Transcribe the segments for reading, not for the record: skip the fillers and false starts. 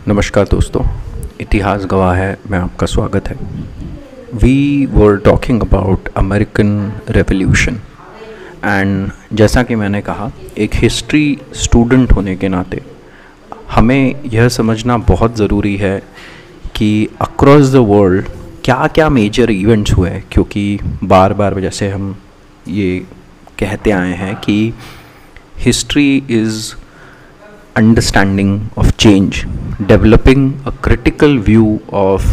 नमस्कार दोस्तों, इतिहास गवाह है में आपका स्वागत है। We were talking about American revolution and जैसा कि मैंने कहा, एक हिस्ट्री स्टूडेंट होने के नाते हमें यह समझना बहुत ज़रूरी है कि अक्रॉस द वर्ल्ड क्या क्या मेजर इवेंट्स हुए, क्योंकि बार बार जैसे हम ये कहते आए हैं कि history is understanding of change, developing a critical view of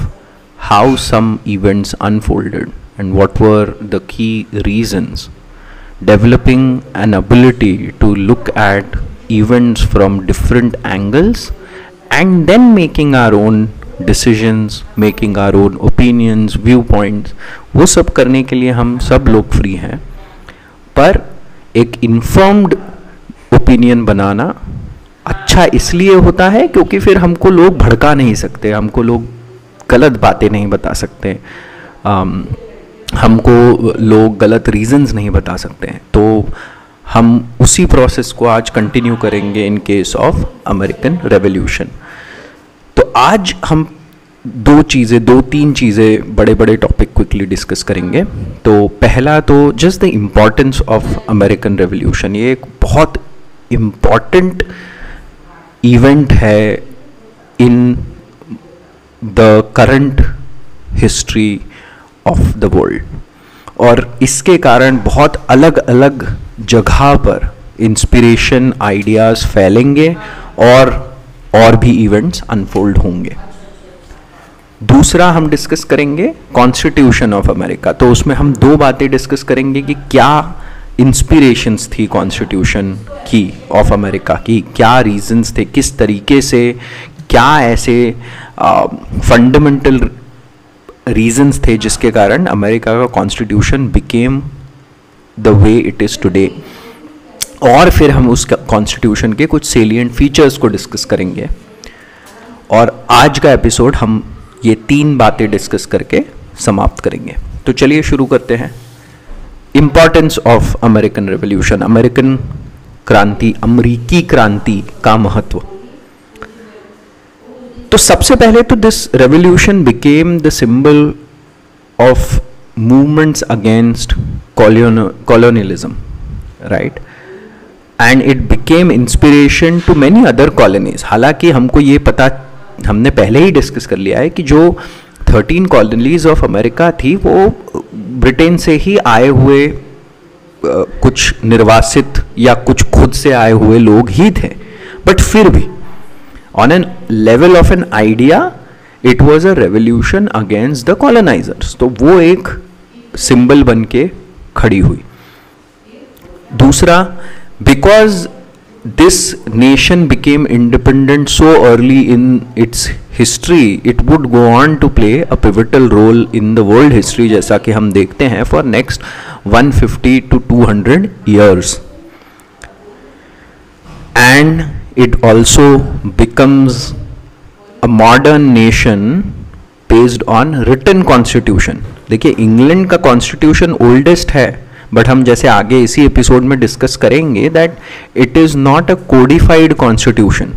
how some events unfolded and what were the key reasons, developing an ability to look at events from different angles and then making our own decisions, making our own opinions, viewpoints। वो सब करने के लिए हम सब लोग free हैं, पर एक इन्फॉर्म्ड ओपिनियन बनाना अच्छा इसलिए होता है क्योंकि फिर हमको लोग भड़का नहीं सकते, हमको लोग गलत बातें नहीं बता सकते, हमको लोग गलत रीजंस नहीं बता सकते हैं। तो हम उसी प्रोसेस को आज कंटिन्यू करेंगे in case of American revolution. तो आज हम दो तीन चीज़ें बड़े बड़े टॉपिक क्विकली डिस्कस करेंगे। तो पहला तो just the importance of American revolution. ये एक बहुत इम्पॉर्टेंट इवेंट है in the current history of the world, और इसके कारण बहुत अलग अलग जगह पर इंस्पिरेशन आइडियाज़ फैलेंगे और भी इवेंट्स अनफोल्ड होंगे। दूसरा हम डिस्कस करेंगे कॉन्स्टिट्यूशन ऑफ अमेरिका। तो उसमें हम दो बातें डिस्कस करेंगे कि क्या इंस्पिरेशंस थी कॉन्स्टिट्यूशन की ऑफ अमेरिका की, क्या रीजंस थे, किस तरीके से, क्या ऐसे फंडामेंटल रीजंस थे जिसके कारण अमेरिका का constitution became the way it is today. और फिर हम उस कॉन्स्टिट्यूशन के कुछ सेलिएंट फीचर्स को डिस्कस करेंगे। और आज का एपिसोड हम ये तीन बातें डिस्कस करके समाप्त करेंगे। तो चलिए शुरू करते हैं। Importance of American revolution, American क्रांति, अमरीकी क्रांति का महत्व। तो सबसे पहले तो this revolution became the symbol of movements against colonialism, right, and it became inspiration to many other colonies. हालांकि हमको ये पता, हमने पहले ही डिस्कस कर लिया है कि जो 13 कॉलोनीज ऑफ अमेरिका थी वो ब्रिटेन से ही आए हुए कुछ निर्वासित या कुछ खुद से आए हुए लोग ही थे, बट फिर भी on an level of an idea it was a revolution against the colonisers. तो वो एक सिंबल बन के खड़ी हुई। दूसरा, because this nation became independent so early in its history, it would go on to play a pivotal role in the world history, जैसा कि हम देखते हैं for next 150 to 200 years, and it also becomes a modern nation based on written constitution। देखिए, England का constitution oldest है, but हम जैसे आगे इसी एपिसोड में डिस्कस करेंगे that it is not a codified constitution,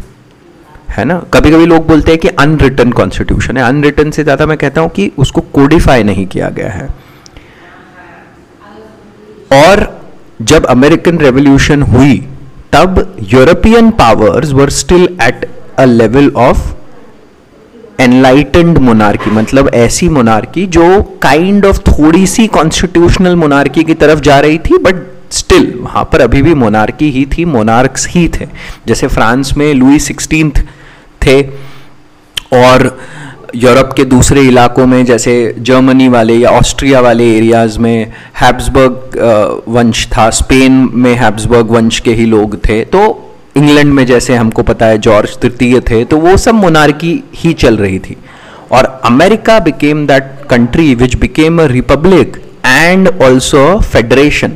है ना। कभी कभी लोग बोलते हैं कि अनरिटन कॉन्स्टिट्यूशन है। अनरिटन से ज़्यादा मैं कहता हूं कि उसको कोडिफाई नहीं किया गया है। और जब अमेरिकन रेवोल्यूशन हुई तब European powers were still at a level of enlightened monarchy, मतलब ऐसी मोनार्की जो काइंड ऑफ थोड़ी सी कॉन्स्टिट्यूशनल मोनार्की की तरफ जा रही थी, बट स्टिल वहां पर अभी भी मोनार्की ही थी, मोनार्क्स ही थे। जैसे फ्रांस में लुई 16 थे, और यूरोप के दूसरे इलाकों में जैसे जर्मनी वाले या ऑस्ट्रिया वाले एरियाज में हैब्सबर्ग वंश था, स्पेन में हैब्सबर्ग वंश के ही लोग थे। तो इंग्लैंड में जैसे हमको पता है जॉर्ज तृतीय थे, तो वो सब मोनार्की ही चल रही थी। और America became that country which became a republic and also federation.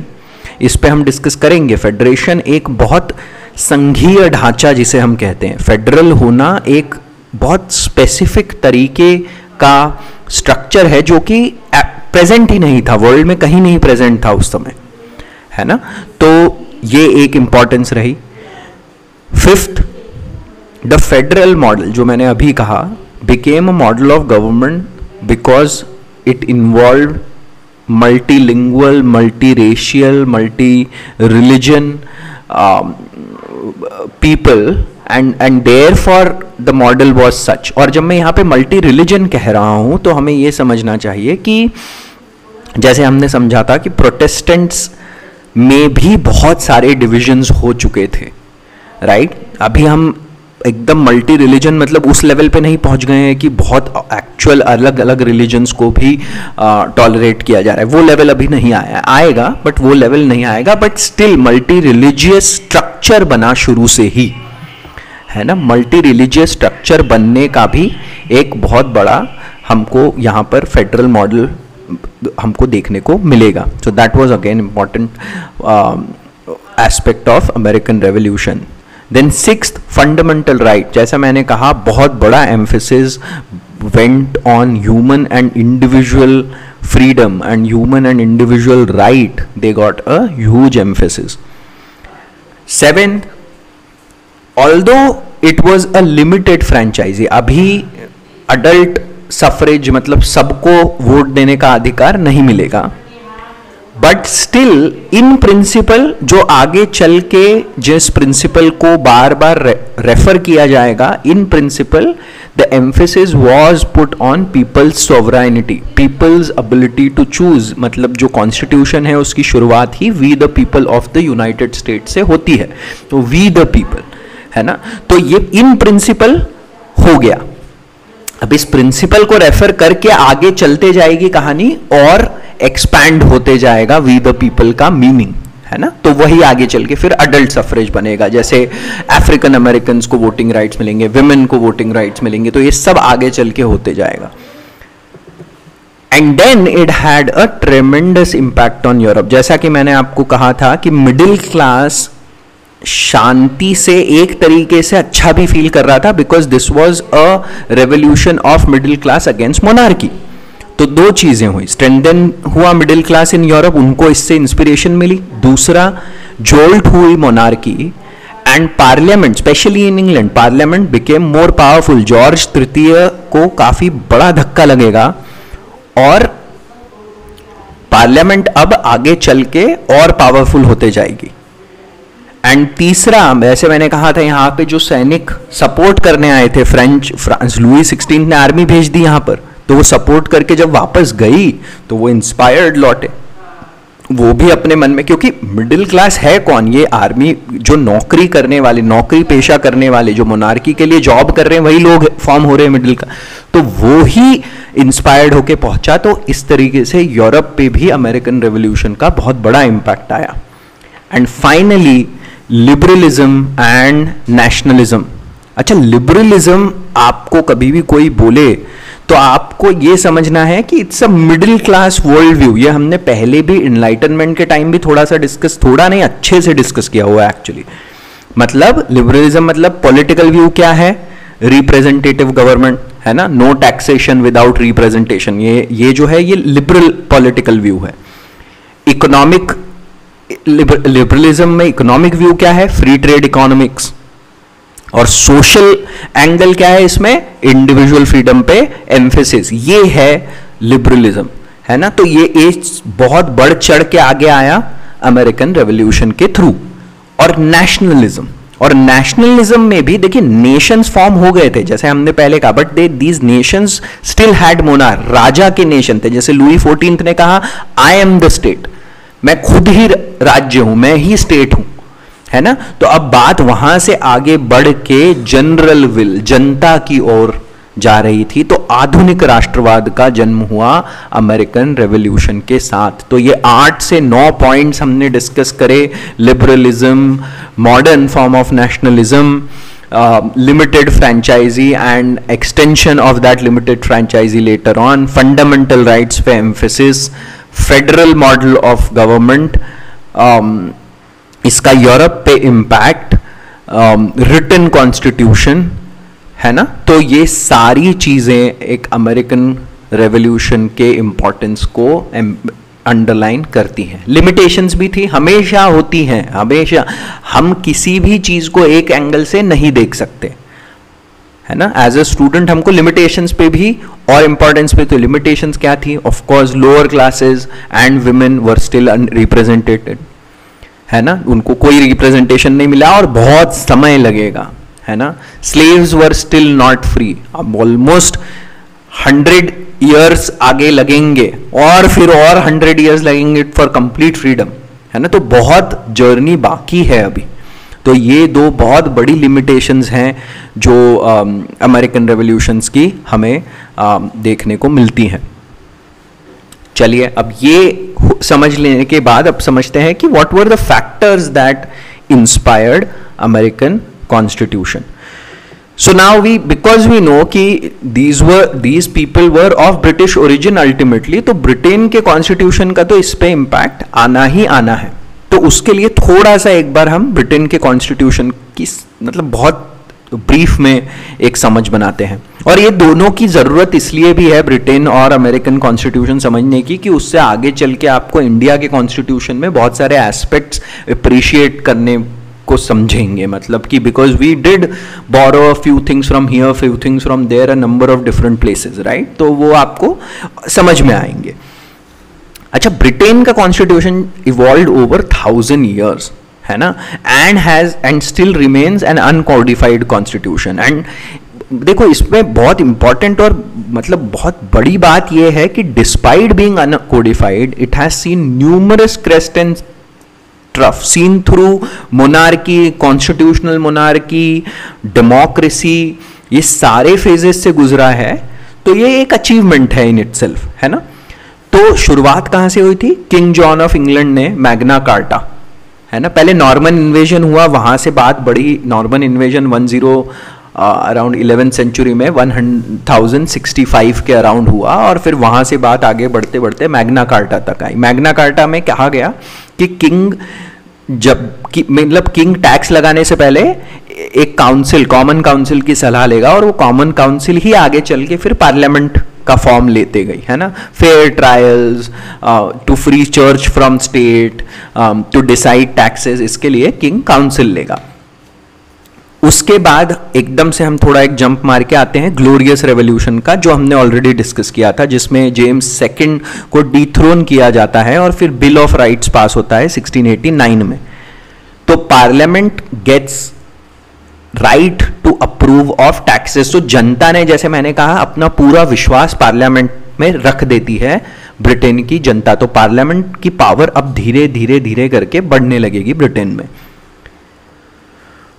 इस पे हम डिस्कस करेंगे। फेडरेशन एक बहुत संघीय ढांचा जिसे हम कहते हैं, फेडरल होना एक बहुत स्पेसिफिक तरीके का स्ट्रक्चर है जो कि प्रेजेंट ही नहीं था, वर्ल्ड में कहीं नहीं प्रेजेंट था उस समय, है ना। तो ये एक इंपॉर्टेंस रही। फिफ्थ, द फेडरल मॉडल जो मैंने अभी कहा became a model of government because it involve multilingual, multiracial, multi-religion people and therefore the model was such. और जब मैं यहाँ पे multi-religion कह रहा हूँ तो हमें ये समझना चाहिए कि जैसे हमने समझा था कि प्रोटेस्टेंट्स में भी बहुत सारे डिविजन्स हो चुके थे, राइट? अभी हम एकदम मल्टी रिलीजन मतलब उस लेवल पे नहीं पहुंच गए हैं कि बहुत एक्चुअल अलग अलग रिलीजन्स को भी टॉलरेट किया जा रहा है, वो लेवल अभी नहीं आया, आएगा बट वो लेवल नहीं आएगा, but still multi religious structure बना शुरू से ही, है ना? मल्टी रिलीजियस स्ट्रक्चर बनने का भी एक बहुत बड़ा हमको यहाँ पर फेडरल मॉडल हमको देखने को मिलेगा. So that was again important aspect of American revolution. Then sixth fundamental right, जैसा मैंने कहा बहुत बड़ा emphasis went on human and individual freedom and human and individual right. They got a huge emphasis. Seventh, although it was a limited franchise, अभी adult suffrage मतलब सबको vote देने का अधिकार नहीं मिलेगा, बट स्टिल इन प्रिंसिपल जो आगे चल के जिस प्रिंसिपल को बार बार रेफर किया जाएगा, in principle the emphasis was put on People's sovereignty, People's ability to choose. मतलब जो कॉन्स्टिट्यूशन है उसकी शुरुआत ही we the people of the United State से होती है, तो वी द पीपल, है ना? तो ये इन प्रिंसिपल हो गया. अब इस प्रिंसिपल को रेफर करके आगे चलते जाएगी कहानी और एक्सपैंड होते जाएगा वी द पीपल का मीनिंग, है ना? तो वही आगे चल के फिर अडल्ट सफरेज बनेगा, जैसे अफ्रीकन अमेरिकन को वोटिंग राइट्स मिलेंगे, विमेन को वोटिंग राइट्स मिलेंगे, तो ये सब आगे चल के होते जाएगा. And then it had a tremendous impact on Europe. जैसा कि मैंने आपको कहा था कि मिडिल क्लास शांति से एक तरीके से अच्छा भी फील कर रहा था, because this was a revolution of middle class against monarchy. तो दो चीजें हुई, स्ट्रेंथन हुआ मिडिल क्लास इन यूरोप, उनको इससे इंस्पिरेशन मिली. दूसरा, जोल्ट हुई monarchy and parliament, specially in England parliament became more powerful. George तृतीय को काफी बड़ा धक्का लगेगा और पार्लियामेंट अब आगे चल के और पावरफुल होते जाएगी. एंड तीसरा, वैसे मैंने कहा था यहाँ पे जो सैनिक सपोर्ट करने आए थे फ्रांस लुई 16 ने आर्मी भेज दी यहाँ पर, तो वो सपोर्ट करके जब वापस गई तो वो इंस्पायर्ड लौटे, वो भी अपने मन में, क्योंकि मिडिल क्लास है कौन? ये आर्मी जो नौकरी करने वाले, नौकरी पेशा करने वाले, जो मोनार्की के लिए जॉब कर रहे हैं, वही लोग फॉर्म हो रहे हैं मिडिल क्लास, तो वो ही इंस्पायर्ड होके पहुंचा. तो इस तरीके से यूरोप पे भी अमेरिकन रेवोल्यूशन का बहुत बड़ा इंपैक्ट आया. And finally liberalism and nationalism. अच्छा, लिबरलिज्म आपको कभी भी कोई बोले तो आपको ये समझना है कि it's a middle class world view. ये हमने पहले भी इनलाइटनमेंट के टाइम भी थोड़ा सा डिस्कस, थोड़ा नहीं अच्छे से डिस्कस किया हुआ है एक्चुअली. मतलब लिबरलिज्म मतलब पॉलिटिकल व्यू क्या है? रिप्रेजेंटेटिव गवर्नमेंट, है ना? नो टैक्सेशन विदाउट रिप्रेजेंटेशन, ये जो है ये लिबरल पॉलिटिकल व्यू है. इकोनॉमिक लिबरलिज्म में इकोनॉमिक व्यू क्या है? Free trade economics. और सोशल एंगल क्या है इसमें? इंडिविजुअल फ्रीडम पे एम्फेसिस. ये है लिबरलिज्म, है ना? तो ये एक बहुत बढ़ चढ़ के आगे आया अमेरिकन रेवोल्यूशन के थ्रू. और नेशनलिज्म, और नेशनलिज्म में भी देखिए नेशंस फॉर्म हो गए थे जैसे हमने पहले कहा, but these nations still had monarch, राजा के नेशन थे. जैसे लुई 14 ने कहा आई एम द स्टेट, मैं खुद ही राज्य हूं, मैं ही स्टेट हूं, है ना? तो अब बात वहां से आगे बढ़ के जनरल विल, जनता की ओर जा रही थी. तो आधुनिक राष्ट्रवाद का जन्म हुआ अमेरिकन रेवोल्यूशन के साथ. तो ये 8 से 9 पॉइंट्स हमने डिस्कस करे. Liberalism, modern form of nationalism, limited franchisee and extension of that limited franchisee later on, fundamental rights पे emphasis, federal model of government, इसका यूरोप पे इम्पैक्ट, रिटन कॉन्स्टिट्यूशन, है ना? तो ये सारी चीजें एक अमेरिकन रेवोल्यूशन के इम्पोर्टेंस को अंडरलाइन करती हैं. लिमिटेशंस भी थी, हमेशा होती हैं, हमेशा. हम किसी भी चीज को एक एंगल से नहीं देख सकते. है ना। एज अ स्टूडेंट हमको लिमिटेशंस पे भी और इम्पोर्टेंस पे, तो लिमिटेशंस क्या थी, of course lower classes and women were still unrepresented, है ना, उनको कोई रिप्रेजेंटेशन नहीं मिला और बहुत समय लगेगा, है ना। Slaves were still not free, अब ऑलमोस्ट 100 ईयर्स आगे लगेंगे और फिर और 100 ईयर्स लगेंगे फॉर कंप्लीट फ्रीडम, है ना। तो बहुत जर्नी बाकी है अभी। तो ये दो बहुत बड़ी लिमिटेशंस हैं जो अमेरिकन रेवोल्यूशंस की हमें देखने को मिलती हैं। चलिए, अब ये समझ लेने के बाद अब समझते हैं कि what were the factors that inspired American constitution. So now because we know कि these people were of British origin ultimately, तो ब्रिटेन के कॉन्स्टिट्यूशन का तो इस पे इम्पैक्ट आना ही आना है। तो उसके लिए थोड़ा सा एक बार हम ब्रिटेन के कॉन्स्टिट्यूशन की मतलब बहुत ब्रीफ में एक समझ बनाते हैं। और ये दोनों की ज़रूरत इसलिए भी है, ब्रिटेन और अमेरिकन कॉन्स्टिट्यूशन समझने की, कि उससे आगे चल के आपको इंडिया के कॉन्स्टिट्यूशन में बहुत सारे एस्पेक्ट्स अप्रिशिएट करने को समझेंगे। मतलब कि because we did borrow a few things from here, few things from there, a number of different places, right. तो वो आपको समझ में आएंगे। अच्छा, ब्रिटेन का कॉन्स्टिट्यूशन इवॉल्व्ड ओवर 1000 ईयर्स, है ना, and still remains an uncodified constitution. And देखो, इसमें बहुत इंपॉर्टेंट और मतलब बहुत बड़ी बात यह है कि despite being uncodified, it has seen numerous crest and trough, seen through monarchy, constitutional monarchy, democracy, ये सारे फेजेस से गुजरा है। तो ये एक अचीवमेंट है इन इटसेल्फ, है ना। तो शुरुआत कहां से हुई थी? किंग जॉन ऑफ इंग्लैंड ने मैग्ना कार्टा, है ना, पहले नॉर्मन इन्वेजन हुआ, वहां से बात बढ़ी। Norman invasion around 11th century में 1065 के अराउंड हुआ, और फिर वहां से बात आगे बढ़ते बढ़ते मैग्ना कार्टा तक आई। मैग्ना कार्टा में कहा गया कि किंग मतलब किंग टैक्स लगाने से पहले एक काउंसिल, कॉमन काउंसिल की सलाह लेगा, और वो कॉमन काउंसिल ही आगे चल के फिर पार्लियामेंट का फॉर्म लेते गई, है ना। Fair trials, to free church from state, to decide taxes, इसके लिए किंग काउंसिल लेगा। उसके बाद एकदम से हम थोड़ा एक जंप मार के आते हैं ग्लोरियस रेवोल्यूशन का, जो हमने ऑलरेडी डिस्कस किया था, जिसमें जेम्स सेकंड को डिथ्रोन किया जाता है और फिर बिल ऑफ राइट्स पास होता है 1689 में। तो parliament gets right to approve of taxes. तो जनता ने, जैसे मैंने कहा, अपना पूरा विश्वास पार्लियामेंट में रख देती है ब्रिटेन की जनता। तो पार्लियामेंट की पावर अब धीरे धीरे धीरे करके बढ़ने लगेगी ब्रिटेन में।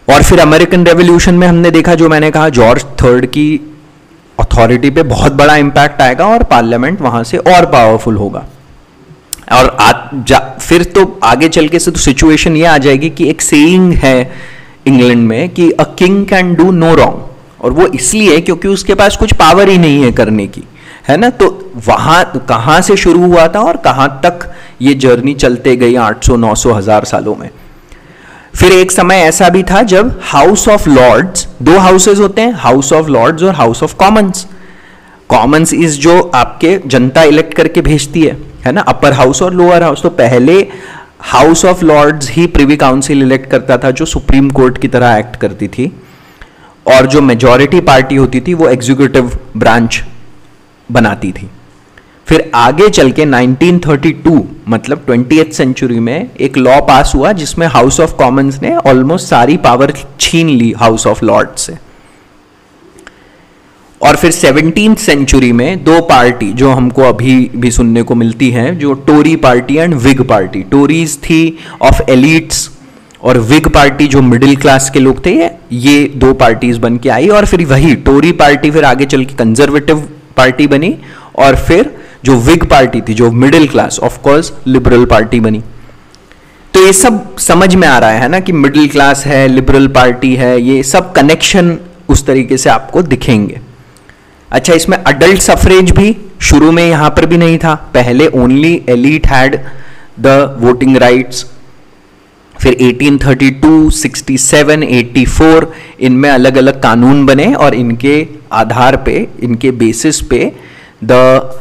और फिर अमेरिकन रेवोल्यूशन में हमने देखा, जो मैंने कहा, जॉर्ज थर्ड की अथॉरिटी पे बहुत बड़ा इंपैक्ट आएगा और पार्लियामेंट वहां से और पावरफुल होगा। और फिर तो आगे चल के से तो सिचुएशन ये आ जाएगी कि एक सेइंग है इंग्लैंड में कि a king can do no wrong, और वो इसलिए क्योंकि उसके पास कुछ पावर ही नहीं है करने की, है ना। तो वहां कहां से शुरू हुआ था और कहां तक ये जर्नी चलते गई 800, 900, 1000 सालों में। फिर एक समय ऐसा भी था जब हाउस ऑफ लॉर्ड्स, दो हाउसेज होते हैं, हाउस ऑफ लॉर्ड्स और House of Commons. Commons is जो आपके जनता इलेक्ट करके भेजती है ना, अपर हाउस और लोअर हाउस। तो पहले हाउस ऑफ लॉर्ड्स ही प्रिवी काउंसिल इलेक्ट करता था, जो सुप्रीम कोर्ट की तरह एक्ट करती थी, और जो मेजॉरिटी पार्टी होती थी वो एग्जीक्यूटिव ब्रांच बनाती थी। फिर आगे चल के 1932 मतलब 20th सेंचुरी में एक लॉ पास हुआ जिसमें हाउस ऑफ कॉमन्स ने ऑलमोस्ट सारी पावर छीन ली हाउस ऑफ लॉर्ड्स से। और फिर 17th सेंचुरी में दो पार्टी जो हमको अभी भी सुनने को मिलती हैं, जो Tory party and Whig party. Tories थी ऑफ एलिट्स और विग पार्टी जो मिडिल क्लास के लोग थे, ये दो पार्टीज बन के आई। और फिर वही टोरी पार्टी फिर आगे चल के कंजर्वेटिव पार्टी बनी, और फिर जो विग पार्टी थी जो middle class, of course liberal party बनी। तो ये सब समझ में आ रहा है ना कि मिडिल क्लास है, लिबरल पार्टी है, ये सब कनेक्शन उस तरीके से आपको दिखेंगे। अच्छा, इसमें अडल्ट सफरेज भी शुरू में यहां पर भी नहीं था, पहले only elite had the voting rights. फिर 1832, 67, 84 इनमें अलग अलग कानून बने और इनके आधार पे, इनके बेसिस पे the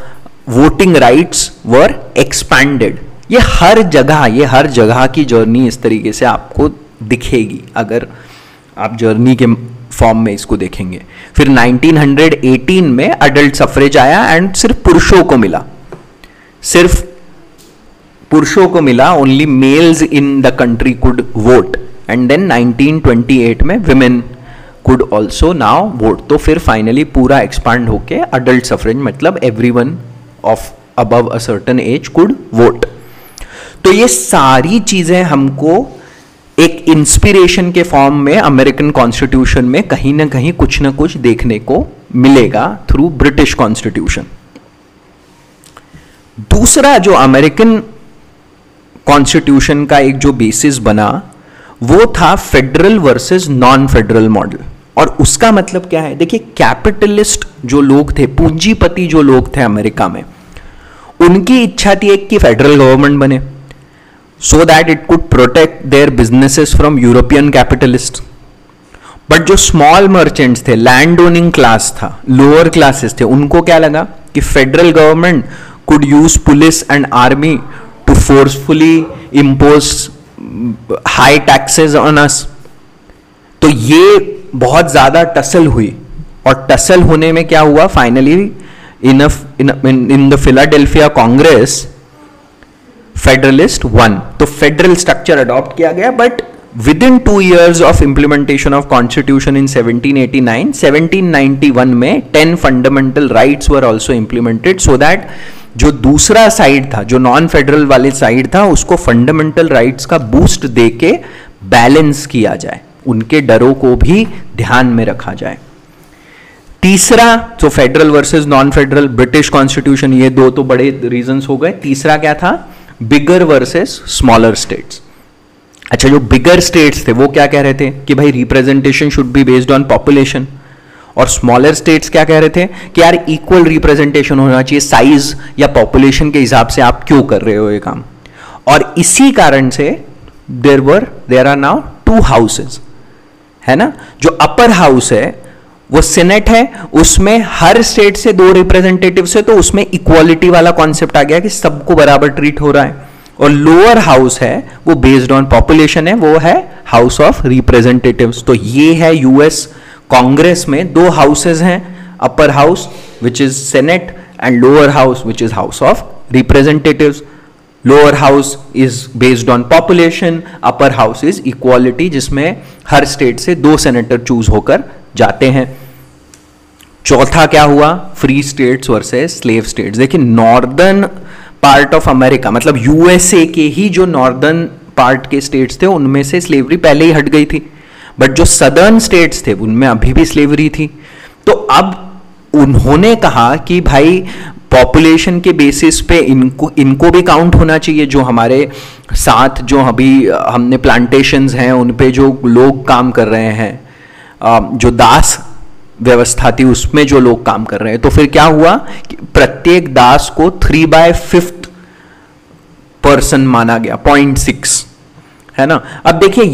voting rights were expanded. ये हर जगह की जर्नी इस तरीके से आपको दिखेगी अगर आप जर्नी के फॉर्म में इसको देखेंगे। फिर 1918 में अडल्ट सफरेज आया एंड सिर्फ पुरुषों को मिला, सिर्फ पुरुषों को मिला, only males in the country could vote. And then 1928 में women could also now vote. तो फिर फाइनली पूरा एक्सपांड होके अडल्ट सफरेज मतलब everyone of above a certain age could vote. तो ये सारी चीजें हमको एक इंस्पिरेशन के फॉर्म में अमेरिकन कॉन्स्टिट्यूशन में कहीं ना कहीं कुछ ना कुछ देखने को मिलेगा थ्रू ब्रिटिश कॉन्स्टिट्यूशन। दूसरा जो अमेरिकन कॉन्स्टिट्यूशन का एक जो बेसिस बना वो था federal versus non federal model. और उसका मतलब क्या है, देखिए कैपिटलिस्ट जो लोग थे, पूंजीपति जो लोग थे अमेरिका में, उनकी इच्छा थी एक कि फेडरल गवर्नमेंट बने so that it could protect their businesses from European capitalist. But जो स्मॉल मर्चेंट्स थे, लैंड ओनिंग क्लास था, लोअर क्लासेस थे, उनको क्या लगा कि federal government could use police and army to forcefully impose high taxes on us. तो ये बहुत ज्यादा टसल हुई, और टसल होने में क्या हुआ, finally in the Philadelphia Congress federalist one. तो फेडरल स्ट्रक्चर अडॉप्ट किया गया, but with in 2 years of implementation of constitution in 1789, 1791 में 10 fundamental rights were also implemented so that जो दूसरा साइड था, जो नॉन फेडरल वाले साइड था, उसको फंडामेंटल राइट्स का बूस्ट देके बैलेंस किया जाए, उनके डरों को भी ध्यान में रखा जाए। तीसरा, तो federal versus non federal, British constitution, ये दो तो बड़े रीजंस हो गए। तीसरा क्या था, बिगर वर्सेस स्मॉलर स्टेट्स। अच्छा, जो बिगर स्टेट्स थे वो क्या कह रहे थे कि भाई representation should be based on population, और स्मॉलर स्टेट्स क्या कह रहे थे कि यार इक्वल रिप्रेजेंटेशन होना चाहिए, साइज या पॉपुलेशन के हिसाब से आप क्यों कर रहे हो ये काम। और इसी कारण से देयर आर नाउ 2 हाउसेस, है ना। जो अपर हाउस है वो सीनेट है, उसमें हर स्टेट से 2 रिप्रेजेंटेटिव्स है, तो उसमें इक्वालिटी वाला कॉन्सेप्ट आ गया कि सबको बराबर ट्रीट हो रहा है। और लोअर हाउस है वो बेस्ड ऑन पॉपुलेशन है, वो है हाउस ऑफ रिप्रेजेंटेटिव्स। तो ये है यूएस कांग्रेस में 2 हाउसेज हैं, upper house which is senate and lower house which is house of representatives. Lower house is based on population, upper house is equality, जिसमें हर state से 2 सेनेटर चूज होकर जाते हैं। चौथा क्या हुआ, free states versus slave states. देखिए northern part of America, मतलब यूएसए के ही जो नॉर्दर्न पार्ट के स्टेट्स थे उनमें से स्लेवरी पहले ही हट गई थी, बट जो सदर्न स्टेट्स थे उनमें अभी भी स्लेवरी थी। तो अब उन्होंने कहा कि भाई पॉपुलेशन के बेसिस पे इनको भी काउंट होना चाहिए, जो हमारे साथ जो अभी हमने प्लांटेशंस हैं उन पे जो लोग काम कर रहे हैं, जो दास व्यवस्था थी उसमें जो लोग काम कर रहे हैं। तो फिर क्या हुआ कि प्रत्येक दास को 3/5 पर्सन माना गया, 0.6, है ना। अब देखिए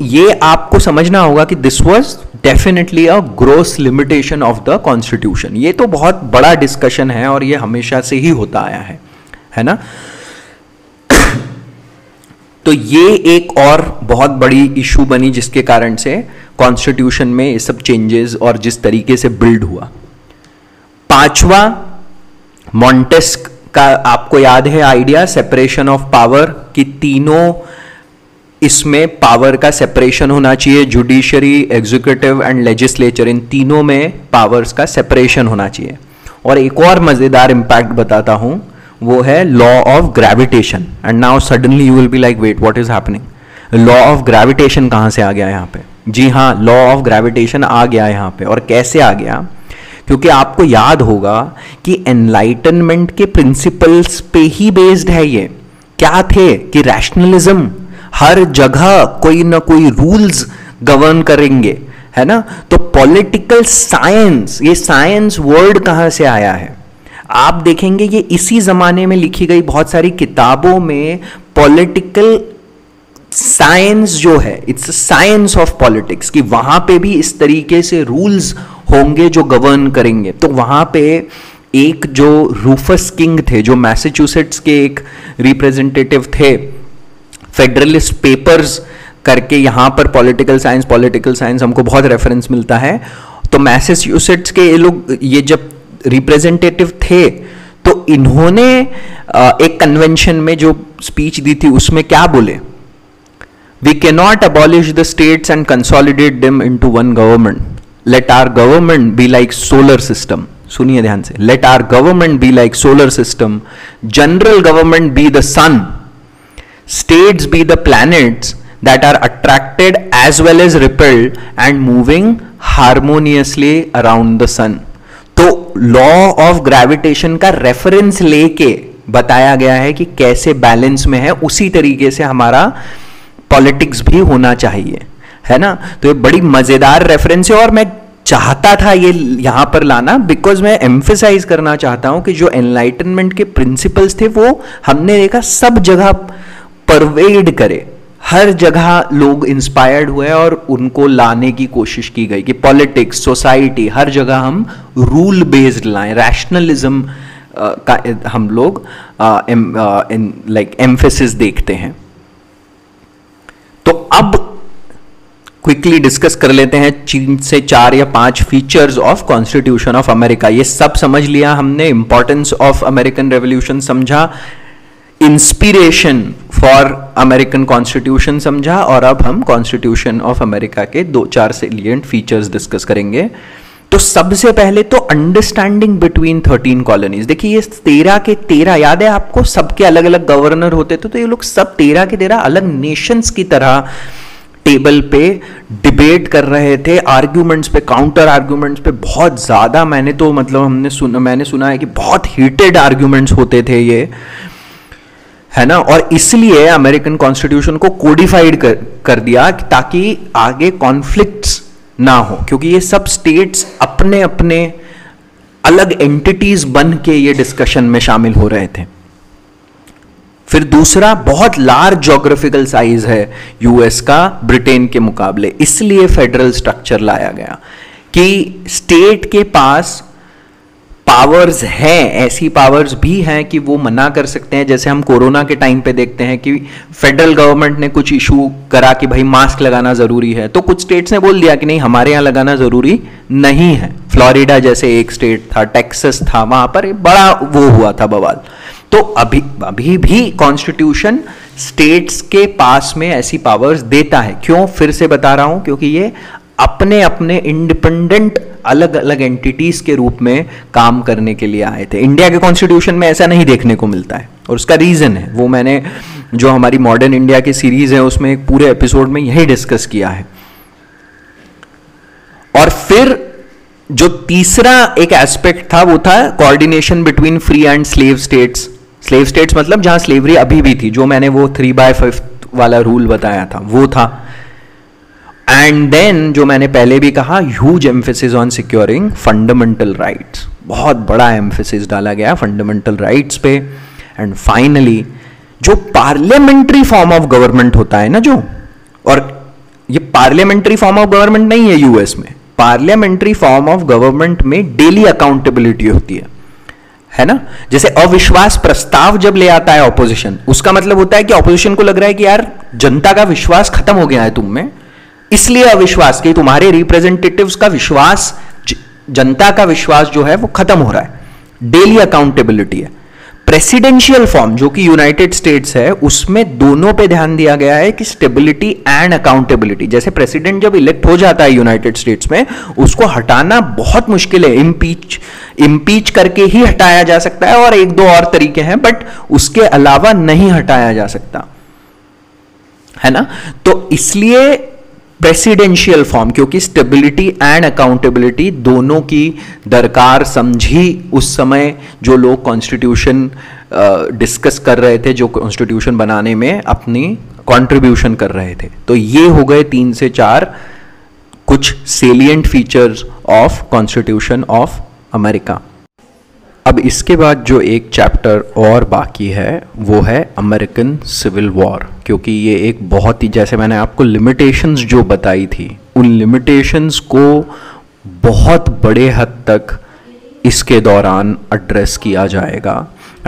ये आपको समझना होगा कि this was definitely a gross limitation of the constitution. ये तो बहुत बड़ा डिस्कशन है और ये हमेशा से ही होता आया है ना। तो ये एक और बहुत बड़ी इशू बनी जिसके कारण से कॉन्स्टिट्यूशन में ये सब चेंजेस और जिस तरीके से बिल्ड हुआ। 5वां, मॉन्टेस्क का आपको याद है आइडिया, सेपरेशन ऑफ पावर, कि तीनों इसमें पावर का सेपरेशन होना चाहिए, जुडिशरी, एग्जीक्यूटिव एंड लेजिस्लेचर, इन तीनों में पावर्स का सेपरेशन होना चाहिए। और एक और मजेदार इंपैक्ट बताता हूं, वो है law of gravitation. And now suddenly you will be like wait what is happening, law of gravitation कहां से आ गया यहाँ पे? जी हाँ, लॉ ऑफ ग्रेविटेशन आ गया यहाँ पे। और कैसे आ गया? क्योंकि आपको याद होगा कि एनलाइटनमेंट के प्रिंसिपल्स पे ही बेस्ड है ये। क्या थे कि रैशनलिज्म, हर जगह कोई ना कोई रूल्स गवर्न करेंगे, है ना। तो पॉलिटिकल साइंस, ये साइंस वर्ड कहां से आया है? आप देखेंगे ये इसी जमाने में लिखी गई बहुत सारी किताबों में पॉलिटिकल साइंस जो है, इट्स साइंस ऑफ पॉलिटिक्स, कि वहां पे भी इस तरीके से रूल्स होंगे जो गवर्न करेंगे। तो वहां पे एक जो रूफस किंग थे, जो मैसेच्यूसेट्स के एक रिप्रेजेंटेटिव थे, फेडरलिस्ट पेपर्स करके यहाँ पर पॉलिटिकल साइंस हमको बहुत रेफरेंस मिलता है। तो मैसेच्यूसेट्स के ये लोग ये जब रिप्रेजेंटेटिव थे तो इन्होंने एक कन्वेंशन में जो स्पीच दी थी उसमें क्या बोले, we can not abolish the states and consolidate them into one government, let our government be like solar system. सुनिए ध्यान से, let our government be like solar system, general government be the sun, states be the planets that are attracted as well as repelled and moving harmoniously around the sun। तो law of gravitation का reference लेके बताया गया है कि कैसे balance में है, उसी तरीके से हमारा पॉलिटिक्स भी होना चाहिए, है ना। तो ये बड़ी मजेदार रेफरेंस है और मैं चाहता था ये यहां पर लाना, बिकॉज मैं एम्फेसाइज करना चाहता हूं कि जो एनलाइटनमेंट के प्रिंसिपल्स थे वो हमने देखा सब जगह परवेड करे, हर जगह लोग इंस्पायर्ड हुए और उनको लाने की कोशिश की गई कि पॉलिटिक्स, सोसाइटी, हर जगह हम रूल बेस्ड लाएं, रैशनलिज्म का हम लोग लाइक एम्फेसिस देखते हैं। तो अब क्विकली डिस्कस कर लेते हैं 3 से 4 या 5 features of constitution of America. ये सब समझ लिया हमने, इंपॉर्टेंस ऑफ अमेरिकन रेवोल्यूशन समझा, इंस्पिरेशन फॉर अमेरिकन कॉन्स्टिट्यूशन समझा, और अब हम कॉन्स्टिट्यूशन ऑफ अमेरिका के 2-4 सेलिएंट फीचर्स डिस्कस करेंगे। तो सबसे पहले तो अंडरस्टैंडिंग बिटवीन 13 कॉलोनीज। देखिए ये 13 के 13 याद है आपको, सबके अलग अलग गवर्नर होते थे, तो ये लोग सब 13 के 13 अलग नेशंस की तरह टेबल पे डिबेट कर रहे थे, आर्ग्यूमेंट्स पे, काउंटर आर्ग्यूमेंट्स पे बहुत ज्यादा, मैंने सुना है कि बहुत हीटेड आर्ग्यूमेंट्स होते थे ये, है ना। और इसलिए अमेरिकन कॉन्स्टिट्यूशन को कोडिफाइड कर दिया ताकि आगे कॉन्फ्लिक्ट्स ना हो, क्योंकि ये सब स्टेट्स अपने अपने अलग एंटिटीज बन के ये डिस्कशन में शामिल हो रहे थे। फिर दूसरा, बहुत लार्ज ज्योग्राफिकल साइज है यूएस का ब्रिटेन के मुकाबले, इसलिए फेडरल स्ट्रक्चर लाया गया कि स्टेट के पास पावर्स हैं, ऐसी पावर्स भी हैं कि वो मना कर सकते हैं। जैसे हम कोरोना के टाइम पे देखते हैं कि फेडरल गवर्नमेंट ने कुछ इशू करा कि भाई मास्क लगाना जरूरी है, तो कुछ स्टेट्स ने बोल दिया कि नहीं, हमारे यहाँ लगाना जरूरी नहीं है। फ्लोरिडा जैसे एक स्टेट था, टेक्सास था, वहां पर बड़ा वो हुआ था बवाल। तो अभी भी कॉन्स्टिट्यूशन स्टेट्स के पास में ऐसी पावर्स देता है। क्यों, फिर से बता रहा हूं, क्योंकि ये अपने अपने इंडिपेंडेंट अलग अलग एंटिटीज के रूप में काम करने के लिए आए थे। इंडिया के कॉन्स्टिट्यूशन में ऐसा नहीं देखने को मिलता है, और उसका रीजन है वो मैंने जो हमारी मॉडर्न इंडिया की सीरीज है उसमें एक पूरे एपिसोड में यही डिस्कस किया है। और फिर जो तीसरा एक एस्पेक्ट था वो था coordination between free and slave states. Slave states मतलब जहां स्लेवरी अभी भी थी, जो मैंने वो 3/5 वाला रूल बताया था वो था। एंड देन जो मैंने पहले भी कहा, huge emphasis on securing fundamental rights, बहुत बड़ा एम्फेसिस डाला गया फंडामेंटल राइट्स पे। एंड फाइनली जो पार्लियामेंट्री फॉर्म ऑफ गवर्नमेंट होता है ना, जो, और ये पार्लियामेंट्री फॉर्म ऑफ गवर्नमेंट नहीं है यूएस में, पार्लियामेंट्री फॉर्म ऑफ गवर्नमेंट में डेली अकाउंटेबिलिटी होती है ना। जैसे अविश्वास प्रस्ताव जब ले आता है ऑपोजिशन, उसका मतलब होता है कि ऑपोजिशन को लग रहा है कि यार जनता का विश्वास खत्म हो गया है तुम में, इसलिए अविश्वास, कि तुम्हारे रिप्रेजेंटेटिव्स का विश्वास, जनता का विश्वास जो है वो खत्म हो रहा है, डेली अकाउंटेबिलिटी है। प्रेसिडेंशियल फॉर्म जो कि यूनाइटेड स्टेट्स है, उसमें दोनों पे ध्यान दिया गया है कि स्टेबिलिटी एंड अकाउंटेबिलिटी। जैसे प्रेसिडेंट जब इलेक्ट हो जाता है यूनाइटेड स्टेट्स में, उसको हटाना बहुत मुश्किल है, इम्पीच करके ही हटाया जा सकता है, और 1-2 और तरीके हैं, बट उसके अलावा नहीं हटाया जा सकता, है ना। तो इसलिए प्रेसिडेंशियल फॉर्म, क्योंकि स्टेबिलिटी एंड अकाउंटेबिलिटी दोनों की दरकार समझी उस समय जो लोग कॉन्स्टिट्यूशन डिस्कस कर रहे थे, जो कॉन्स्टिट्यूशन बनाने में अपनी कंट्रीब्यूशन कर रहे थे। तो ये हो गए 3 से 4 कुछ salient features of constitution of America. अब इसके बाद जो एक चैप्टर और बाकी है वो है अमेरिकन सिविल वॉर, क्योंकि ये एक बहुत ही, जैसे मैंने आपको लिमिटेशंस जो बताई थी, उन लिमिटेशंस को बहुत बड़े हद तक इसके दौरान एड्रेस किया जाएगा।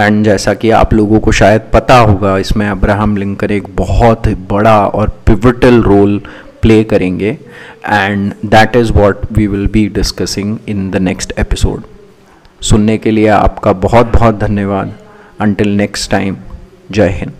एंड जैसा कि आप लोगों को शायद पता होगा, इसमें अब्राहम लिंकन एक बहुत बड़ा और पिवटल रोल प्ले करेंगे, and that is what we will be discussing in the next episode. सुनने के लिए आपका बहुत बहुत धन्यवाद। अंटिल नेक्स्ट टाइम, जय हिंद।